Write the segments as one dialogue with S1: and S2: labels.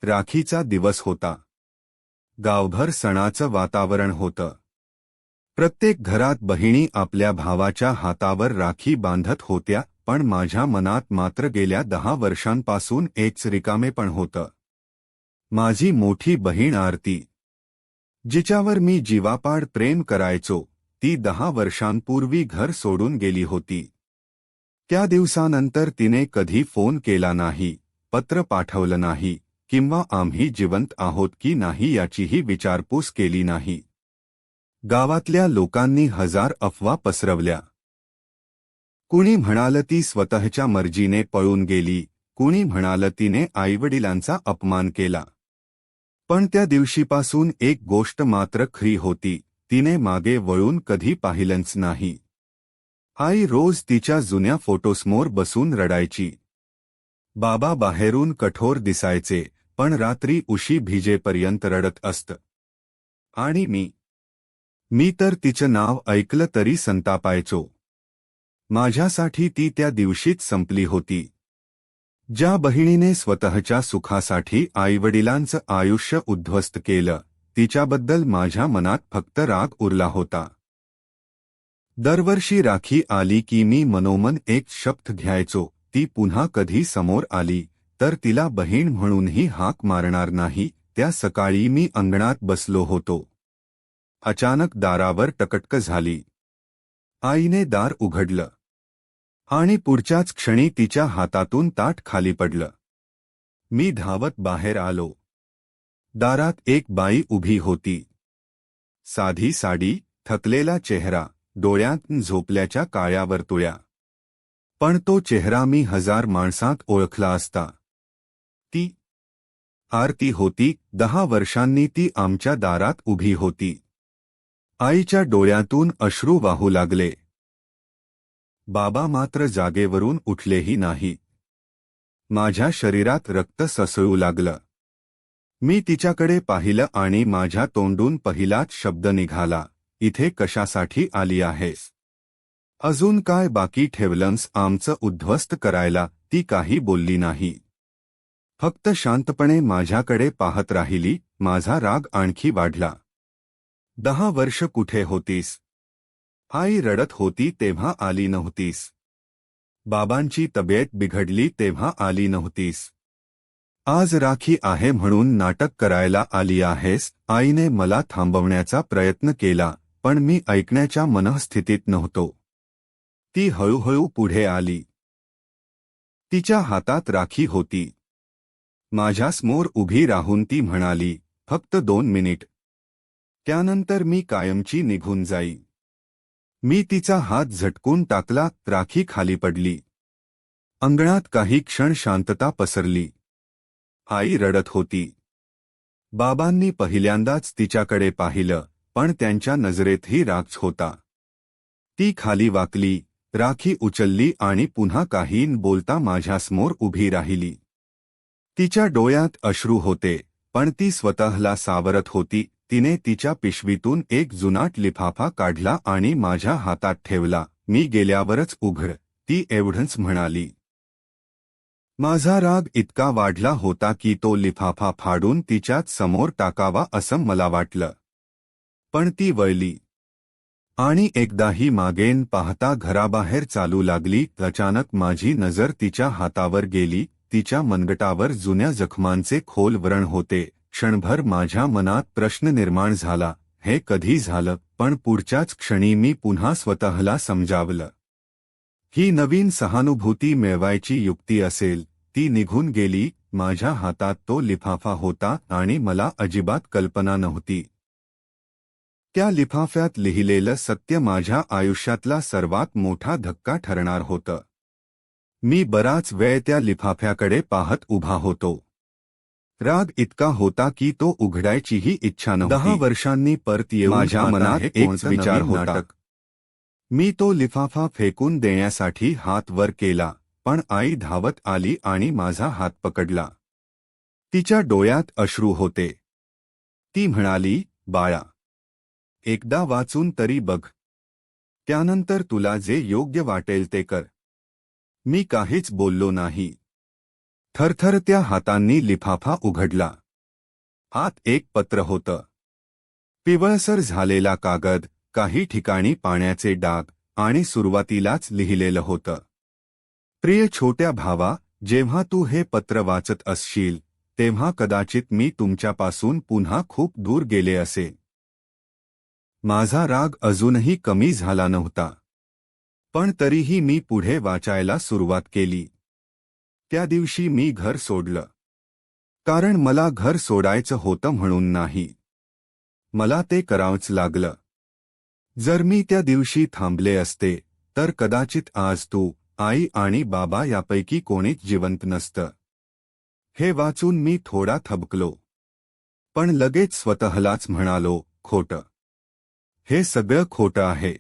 S1: राखीचा दिवस होता. गावभर सणाचं वातावरण होतं. प्रत्येक घरात बहिणी आपल्या भावाच्या हातावर राखी बांधत होत्या, पण माझ्या मनात मात्र गेल्या 10 वर्षांपासून एकच रिकामेपण होतं. माझी मोठी बहीण आरती, जिच्यावर मी जीवापाड प्रेम करायचो, ती 10 वर्षांपूर्वी घर सोडून गेली होती. त्या दिवसानंतर तिने कधी फोन केला नाही, पत्र पाठवलं नाही किंवा आम्ही जिवंत आहोत की नाही याचीही विचारपूस केली नाही. गावातल्या लोकांनी हजार अफवा पसरवल्या. कुणी म्हणालं ती स्वतःच्या मर्जीने पळून गेली, कुणी म्हणालं तिने आईवडिलांचा अपमान केला. पण त्या दिवशीपासून एक गोष्ट मात्र खरी होती, तिने मागे वळून कधी पाहिलंच नाही. आई रोज तिच्या जुन्या फोटोसमोर बसून रडायची. बाबा बाहेरून कठोर दिसायचे, पण रात्री उशी भिजेपर्यंत रडत असत. आणि मी तर तिचं नाव ऐकलं तरी संतापायचो. माझ्यासाठी ती त्या दिवशीच संपली होती. ज्या बहिणीने स्वतःच्या सुखासाठी आईवडिलांचं आयुष्य उद्ध्वस्त केलं, तिच्याबद्दल माझ्या मनात फक्त राग उरला होता. दरवर्षी राखी आली की मी मनोमन एक शपथ घ्यायचो, ती पुन्हा कधी समोर आली तर तिला बहीण म्हणूनही हाक मारणार नाही. त्या सकाळी मी अंगणात बसलो होतो. अचानक दारावर टकटक झाली. आईने दार उघडलं आणि पुढच्याच क्षणी तिच्या हातातून ताट खाली पडलं. मी धावत बाहेर आलो. दारात एक बाई उभी होती. साधी साडी, थकलेला चेहरा, डोळ्यात झोपल्याच्या काळ्या वर्तुळ्या. पण तो चेहरा मी हजार माणसात ओळखला असता. ती आरती होती. 10 वर्षांनी ती आमच्या दारात उभी होती. आईच्या डोळ्यातून अश्रू वाहू लागले. बाबा मात्र जागेवरून उठलेही नाही. माझ्या शरीरात रक्त ससळू लागलं. मी तिच्याकडे पाहिलं आणि माझ्या तोंडून पहिलाच शब्द निघाला, इथे कशासाठी आली आहेस? अजून काय बाकी ठेवलंस आमचं उद्ध्वस्त करायला? ती काही बोलली नाही. फक्त शांतपणे माझ्याकडे पाहत राहिली. माझा राग आणखी वाढला. 10 वर्ष कुठे होतीस? आई रडत होती तेव्हा आली नव्हतीस. बाबांची तब्येत बिघडली तेव्हा आली नव्हतीस. आज राखी आहे म्हणून नाटक करायला आली आहेस. आईने मला थांबवण्याचा प्रयत्न केला, पण मी ऐकण्याच्या मनस्थितीत नव्हतो. ती हळूहळू पुढे आली. तिच्या हातात राखी होती. माझ्यासमोर उभी राहून ती म्हणाली, फक्त 2 मिनिट. त्यानंतर मी कायमची निघून जाई. मी तिचा हात झटकून टाकला. राखी खाली पडली. अंगणात काही क्षण शांतता पसरली. आई रडत होती. बाबांनी पहिल्यांदाच तिच्याकडे पाहिलं, पण त्यांच्या नजरेतही रागच होता. ती खाली वाकली, राखी उचलली आणि पुन्हा काही न बोलता माझ्यासमोर उभी राहिली. तिच्या डोळ्यात अश्रू होते, पण ती स्वतःला सावरत होती. तिने तिच्या पिशवीतून एक जुनाट लिफाफा काढला आणि माझ्या हातात ठेवला. मी गेल्यावरच उघड, ती एवढंच म्हणाली. माझा राग इतका वाढला होता की तो लिफाफा फाडून तिच्याच समोर टाकावा असं मला वाटलं. पण ती वळली आणि एकदाही मागेन पाहता घराबाहेर चालू लागली. अचानक माझी नजर तिच्या हातावर गेली. तिच्या मनगटावर जुन्या जखमांचे खोल व्रण होते. क्षणभर माझ्या मनात प्रश्न निर्माण झाला, हे कधी झालं? पण पुढच्याच क्षणी मी पुन्हा स्वतःला समजावलं. ही नवीन सहानुभूती मिळवायची युक्ती असेल. ती निघून गेली. माझ्या हातात तो लिफाफा होता आणि मला अजिबात कल्पना नव्हती. त्या लिफाफ्यात लिहिलेलं सत्य माझ्या आयुष्यातला सर्वात मोठा धक्का ठरणार होतं. मी बराच वेळ त्या लिफाफ्याकडे पाहत उभा होतो. राग इतका होता की तो उघडायचीही इच्छा नव्हती. 10 वर्षांनी परत येऊन माझ्या मनात एक विचार होता. मी तो लिफाफा फेकून देण्यासाठी हात वर केला, पण आई धावत आली आणि माझा हात पकडला. तिच्या डोळ्यात अश्रू होते. ती म्हणाली, बाळा, एकदा वाचून तरी बघ. त्यानंतर तुला जे योग्य वाटेल ते कर. मी काहीच बोललो नाही. थरथरत्या हातांनी लिफाफा उघडला. आत एक पत्र होतं. पिवळसर झालेला कागद, काही ठिकाणी पाण्याचे डाग, आणि सुरुवातीलाच लिहिलेलं होतं, प्रिय छोट्या भावा, जेव्हा तू हे पत्र वाचत असशील तेव्हा कदाचित मी तुमच्यापासून पुन्हा खूप दूर गेले असेल. माझा राग अजूनही कमी झाला नव्हता, पण तरीही मी पुढे वाचायला सुरुवात केली. त्या दिवशी मी घर सोडलं. कारण मला घर सोडायचं होतं म्हणून नाही, मला ते करावंच लागलं. जर मी त्या दिवशी थांबले असते तर कदाचित आज तू, आई आणि बाबा यापैकी कोणीच जिवंत नसतं. हे वाचून मी थोडा थबकलो, पण लगेच स्वतःलाच म्हणालो, खोटं. हे सगळं खोटं आहे.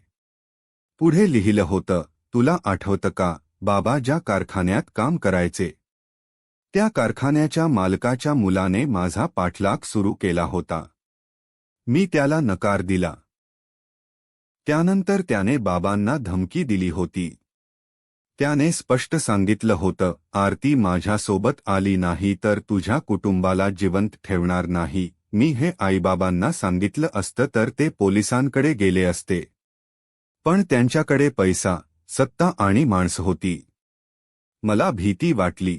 S1: पुढे लिहिलं होतं, तुला आठवतं का, बाबा ज्या कारखान्यात काम करायचे त्या कारखान्याच्या मालकाच्या मुलाने माझा पाठलाग सुरू केला होता. मी त्याला नकार दिला. त्यानंतर त्याने बाबांना धमकी दिली होती. त्याने स्पष्ट सांगितलं होतं, आरती माझ्यासोबत आली नाही तर तुझ्या कुटुंबाला जिवंत ठेवणार नाही. मी हे आईबाबांना सांगितलं असतं तर ते पोलिसांकडे गेले असते. पण त्यांच्याकडे पैसा, सत्ता आणि माणसं होती. मला भीती वाटली.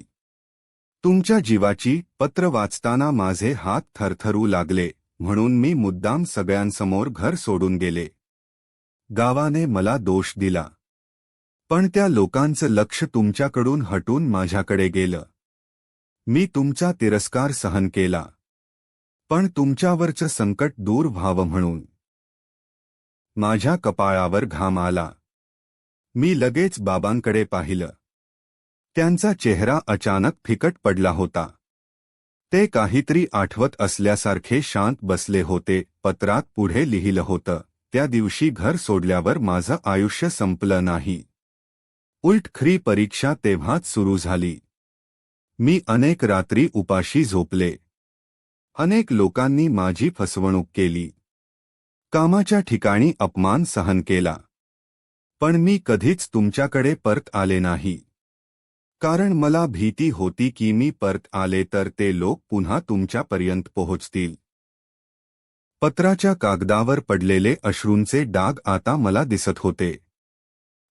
S1: तुमच्या जीवाची. पत्र वाचताना माझे हात थरथरू लागले, म्हणून मी मुद्दाम सगळ्यांसमोर घर सोडून गेले. गावाने मला दोष दिला, पण त्या लोकांचं लक्ष तुमच्याकडून हटून माझ्याकडे गेलं. मी तुमचा तिरस्कार सहन केला, पण तुमच्यावरचं संकट दूर व्हावं म्हणून. माझ्या कपाळावर घाम आला. मी लगेच बाबांकडे पाहिलं. त्यांचा चेहरा अचानक फिकट पडला होता. ते काहीतरी आठवत असल्यासारखे शांत बसले होते. पत्रात पुढे लिहिलं होतं, त्या दिवशी घर सोडल्यावर माझं आयुष्य संपलं नाही. उलट खरी परीक्षा तेव्हाच सुरू झाली. मी अनेक रात्री उपाशी झोपले. अनेक लोकांनी माझी फसवणूक केली. कामाच्या ठिकाणी अपमान सहन केला. पण मी कधीच तुमच्याकडे परत आले नाही. कारण मला भीती होती की मी परत आले तर ते लोक पुन्हा तुमच्यापर्यंत पोहोचतील. पत्राच्या कागदावर पडलेले अश्रूंचे डाग आता मला दिसत होते.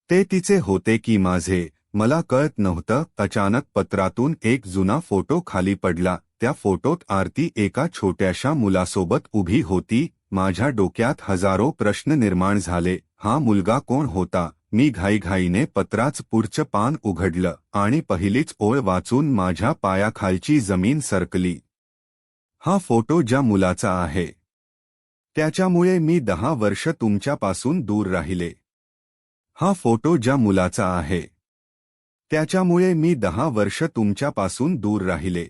S1: ते तिचे होते की माझे, मला कळत नव्हतं. अचानक पत्रातून एक जुना फोटो खाली पडला. त्या फोटोत आरती एका छोट्याशा मुलासोबत उभी होती. माझ्या डोक्यात हजारो प्रश्न निर्माण झाले. हा मुलगा कोण होता? मी घाईघाईने पत्राचं पुढचं पान उघडलं आणि पहिलीच ओळ वाचून माझ्या पायाखालची जमीन सरकली. हा फोटो ज्या मुलाचा आहे, त्याच्यामुळे मी 10 वर्ष तुमच्यापासून दूर राहिले. हा फोटो ज्या मुलाचा आहे, त्याच्यामुळे मी 10 वर्ष तुमच्यापासून दूर राहिले.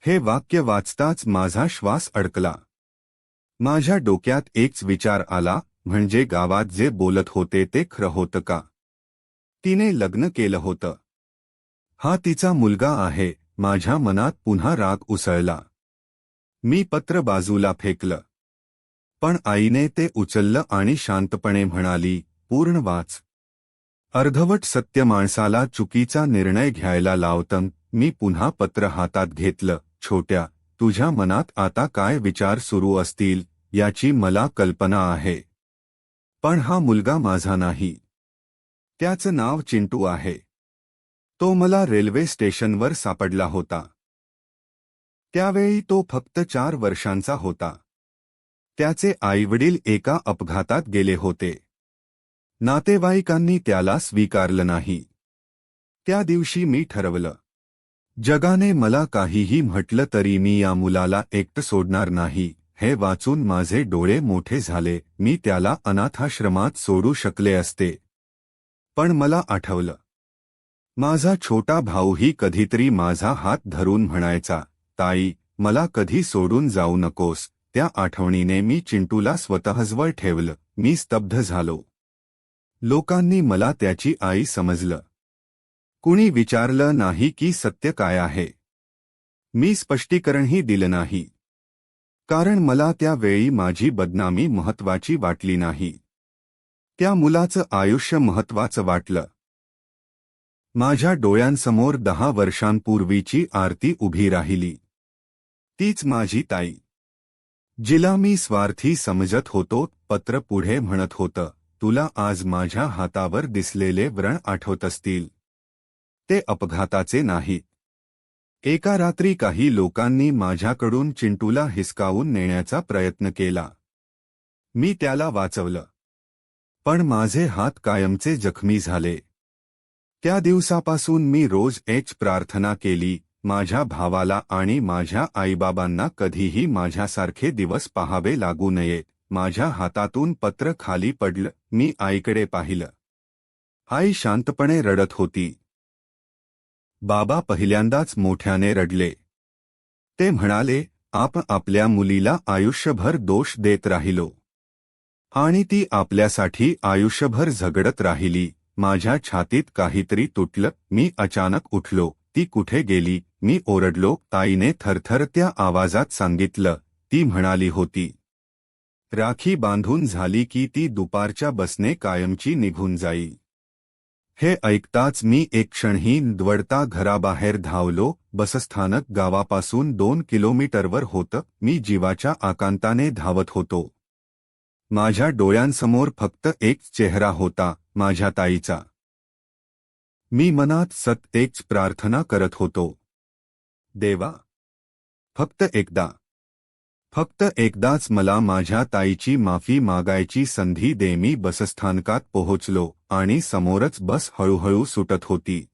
S1: हे वाक्य वाचताच माझा श्वास अडकला. माझ्या डोक्यात एकच विचार आला, म्हणजे गावात जे बोलत होते ते खरं होतं का? तिने लग्न केलं होतं. हा तिचा मुलगा आहे. माझ्या मनात पुन्हा राग उसळला. मी पत्र बाजूला फेकलं. पण आईने ते उचललं आणि शांतपणे म्हणाली, पूर्ण वाच. अर्धवट सत्य माणसाला चुकीचा निर्णय घ्यायला लावतं. मी पुन्हा पत्र हातात घेतलं. छोट्या, तुझ्या मनात आता काय विचार सुरू असतील याची मला कल्पना आहे. पण हा मुलगा माझा नाही. त्याचं नाव चिंटू आहे. तो मला रेल्वे स्टेशनवर सापडला होता. त्यावेळी तो फक्त 4 वर्षांचा होता. त्याचे आईवडील एका अपघातात गेले होते. नातेवाईकांनी त्याला स्वीकारलं नाही. त्या दिवशी मी ठरवलं, जगाने मला काहीही म्हटलं तरी मी या मुलाला एकटं सोडणार नाही. हे वाचून माझे डोळे मोठे झाले. मी त्याला अनाथाश्रमात सोडू शकले असते. पण मला आठवलं, माझा छोटा भाऊही कधीतरी माझा हात धरून म्हणायचा, ताई, मला कधी सोडून जाऊ नकोस. त्या आठवणीने मी चिंटूला स्वतःजवळ ठेवलं. मी स्तब्ध झालो. लोकांनी मला त्याची आई समजलं. कुणी विचारलं नाही की सत्य काय आहे. मी स्पष्टीकरणही दिलं नाही. कारण मला त्या वेळी माझी बदनामी महत्वाची वाटली नाही. त्या मुलाचं आयुष्य महत्वाचं वाटलं. माझ्या डोळ्यांसमोर 10 वर्षांपूर्वीची आरती उभी राहिली. तीच माझी ताई, जिला मी स्वार्थी समजत होतो. पत्र पुढे म्हणत होतं, तुला आज माझ्या हातावर दिसलेले व्रण आठवत असतील. ते अपघाताचे नाहीत. एका रात्री काही लोकांनी माझ्याकडून चिंटूला हिसकावून नेण्याचा प्रयत्न केला. मी त्याला वाचवलं, पण माझे हात कायमचे जखमी झाले. त्या दिवसापासून मी रोज प्रार्थना केली, माझ्या भावाला आणि माझ्या आईबाबांना कधीही माझ्यासारखे दिवस पाहावे लागू नयेत. माझ्या हातातून पत्र खाली पडलं. मी आईकडे पाहिलं. आई शांतपणे रडत होती. बाबा पहिल्यांदाच मोठ्याने रडले. ते म्हणाले, आपण आपल्या मुलीला आयुष्यभर दोष देत राहिलो आणि ती आपल्यासाठी आयुष्यभर झगडत राहिली. माझ्या छातीत काहीतरी तुटलं. मी अचानक उठलो. ती कुठे गेली? मी ओरडलो. ताईने थरथरत्या आवाजात सांगितलं, ती म्हणाली होती, राखी बांधून झाली की ती दुपारच्या बसने कायमची निघून जाईल. हे ऐकताच मी एक क्षणही दवडता घराबाहेर धावलो. बसस्थानक गावापासून 2 किलोमीटरवर होतं. मी जीवाच्या आकांताने धावत होतो. माझ्या डोळ्यांसमोर फक्त एक चेहरा होता, माझ्या ताईचा. मी मनात सतत प्रार्थना करत होतो, देवा, फक्त एकदाच मला माझ्या ताईची माफी मागायची संधी दे. मी बसस्थानकात पोहोचलो आणि समोरच बस हळूहळू सुटत होती.